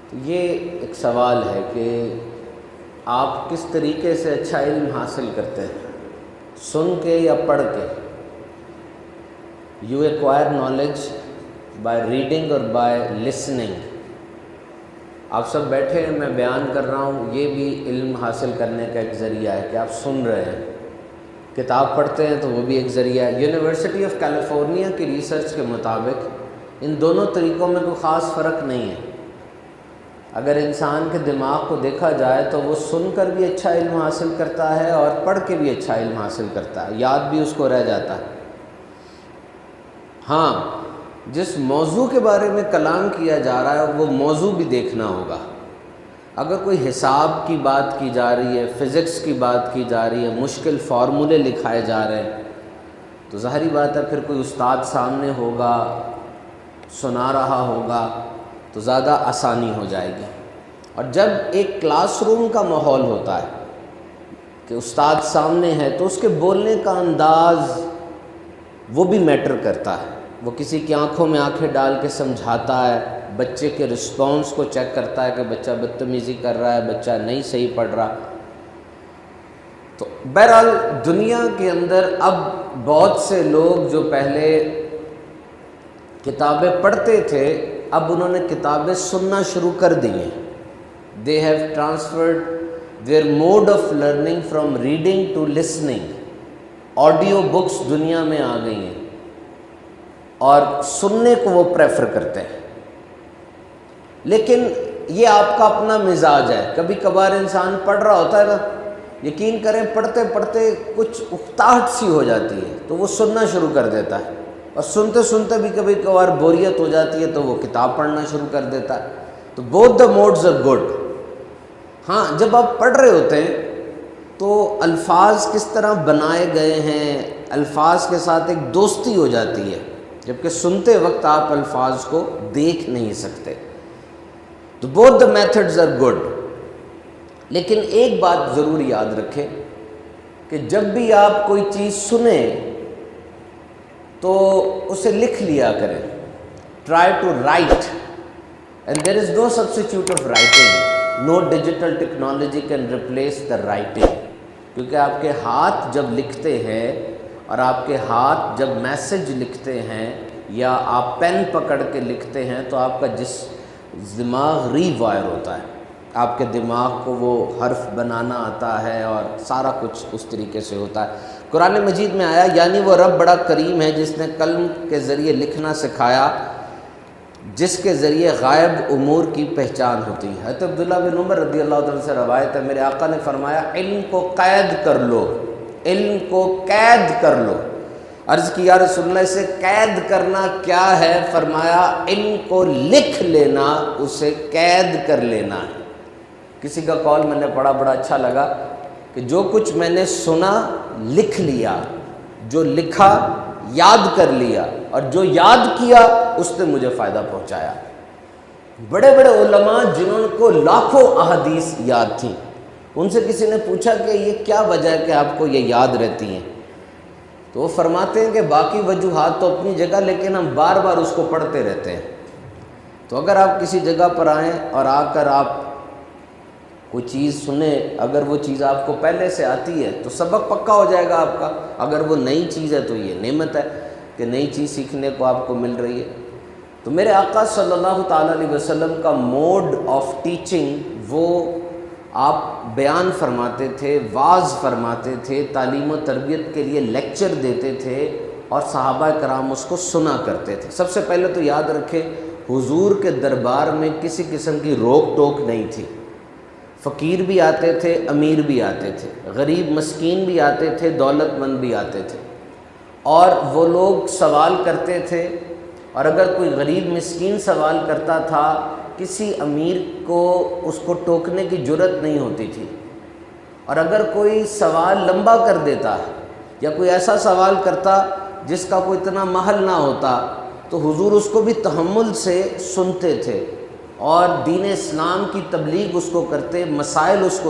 تو یہ ایک سوال ہے کہ آپ کس طریقے سے اچھا علم حاصل کرتے ہیں، سن کے یا پڑھ کے؟ You acquire knowledge by reading اور بائی لسننگ۔ آپ سب بیٹھے ہیں، میں بیان کر رہا ہوں، یہ بھی علم حاصل کرنے کا ایک ذریعہ ہے کہ آپ سن رہے ہیں۔ کتاب پڑھتے ہیں تو وہ بھی ایک ذریعہ ہے۔ یونیورسٹی آف کیلیفورنیا کی ریسرچ کے مطابق ان دونوں طریقوں میں کوئی خاص فرق نہیں ہے۔ اگر انسان کے دماغ کو دیکھا جائے تو وہ سن کر بھی اچھا علم حاصل کرتا ہے اور پڑھ کے بھی اچھا علم حاصل کرتا ہے، یاد بھی اس کو رہ جاتا ہے۔ ہاں، جس موضوع کے بارے میں کلام کیا جا رہا ہے وہ موضوع بھی دیکھنا ہوگا۔ اگر کوئی حساب کی بات کی جا رہی ہے، فزکس کی بات کی جا رہی ہے، مشکل فارمولے لکھائے جا رہے ہیں، تو ظاہری بات ہے پھر کوئی استاد سامنے ہوگا، سنا رہا ہوگا تو زیادہ آسانی ہو جائے گی۔ اور جب ایک کلاس روم کا ماحول ہوتا ہے کہ استاد سامنے ہے تو اس کے بولنے کا انداز وہ بھی میٹر کرتا ہے۔ وہ کسی کی آنکھوں میں آنکھیں ڈال کے سمجھاتا ہے، بچے کے رسپانس کو چیک کرتا ہے کہ بچہ بدتمیزی کر رہا ہے، بچہ نہیں صحیح پڑھ رہا۔ تو بہرحال دنیا کے اندر اب بہت سے لوگ جو پہلے کتابیں پڑھتے تھے اب انہوں نے کتابیں سننا شروع کر دی ہیں۔ They have transferred their mode of learning from reading to listening۔ Audio books دنیا میں آ گئی ہیں اور سننے کو وہ پریفر کرتے ہیں۔ لیکن یہ آپ کا اپنا مزاج ہے۔ کبھی کبھار انسان پڑھ رہا ہوتا ہے نا، یقین کریں پڑھتے پڑھتے کچھ اکتاہٹ سی ہو جاتی ہے تو وہ سننا شروع کر دیتا ہے، اور سنتے سنتے بھی کبھی کبھار بوریت ہو جاتی ہے تو وہ کتاب پڑھنا شروع کر دیتا ہے۔ تو both the modes are good۔ ہاں، جب آپ پڑھ رہے ہوتے ہیں تو الفاظ کس طرح بنائے گئے ہیں، الفاظ کے ساتھ ایک دوستی ہو جاتی ہے، جبکہ سنتے وقت آپ الفاظ کو دیکھ نہیں سکتے۔ تو both the methods are good۔ لیکن ایک بات ضرور یاد رکھیں کہ جب بھی آپ کوئی چیز سنیں تو اسے لکھ لیا کریں۔ Try to write and there is no substitute of writing۔ No digital technology can replace the writing۔ کیونکہ آپ کے ہاتھ جب لکھتے ہیں اور آپ کے ہاتھ جب میسج لکھتے ہیں یا آپ پین پکڑ کے لکھتے ہیں تو آپ کا دماغ ری وائر ہوتا ہے، آپ کے دماغ کو وہ حرف بنانا آتا ہے اور سارا کچھ اس طریقے سے ہوتا ہے۔ قرآن مجید میں آیا یعنی وہ رب بڑا کریم ہے جس نے قلم کے ذریعے لکھنا سکھایا، جس کے ذریعے غائب امور کی پہچان ہوتی ہے۔ حضرت عبداللہ بن عمر رضی اللہ عنہ سے روایت ہے، میرے آقا نے فرمایا علم کو قید کر لو، علم کو قید کر لو۔ عرض کی یا رسول اللہ اسے قید کرنا کیا ہے؟ فرمایا علم کو لکھ لینا اسے قید کر لینا ہے۔ کسی کا قول میں نے پڑھا، بڑا اچھا لگا کہ جو کچھ میں نے سنا لکھ لیا، جو لکھا یاد کر لیا، اور جو یاد کیا اس نے مجھے فائدہ پہنچایا۔ بڑے بڑے علماء جنہوں کو لاکھوں احادیث یاد تھیں، ان سے کسی نے پوچھا کہ یہ کیا وجہ ہے کہ آپ کو یہ یاد رہتی ہیں؟ تو وہ فرماتے ہیں کہ باقی وجوہات تو اپنی جگہ لیکن ہم بار بار اس کو پڑھتے رہتے ہیں۔ تو اگر آپ کسی جگہ پر آئیں اور آ کر آپ کوئی چیز سنیں، اگر وہ چیز آپ کو پہلے سے آتی ہے تو سبق پکا ہو جائے گا آپ کا۔ اگر وہ نئی چیز ہے تو یہ نعمت ہے کہ نئی چیز سیکھنے کو آپ کو مل رہی ہے۔ تو میرے آقا صلی اللہ تعالیٰ علیہ وسلم کا موڈ آف ٹیچنگ وہ آپ بیان فرماتے تھے، واعظ فرماتے تھے، تعلیم و تربیت کے لیے لیکچر دیتے تھے اور صحابہ کرام اس کو سنا کرتے تھے۔ سب سے پہلے تو یاد رکھیں حضور کے دربار میں کسی قسم کی روک ٹوک نہیں تھی۔ فقیر بھی آتے تھے، امیر بھی آتے تھے، غریب مسکین بھی آتے تھے، دولت مند بھی آتے تھے، اور وہ لوگ سوال کرتے تھے۔ اور اگر کوئی غریب مسکین سوال کرتا تھا کسی امیر کو اس کو ٹوکنے کی جرت نہیں ہوتی تھی، اور اگر کوئی سوال لمبا کر دیتا یا کوئی ایسا سوال کرتا جس کا کوئی اتنا محل نہ ہوتا تو حضور اس کو بھی تحمل سے سنتے تھے اور دین اسلام کی تبلیغ اس کو کرتے، مسائل اس کو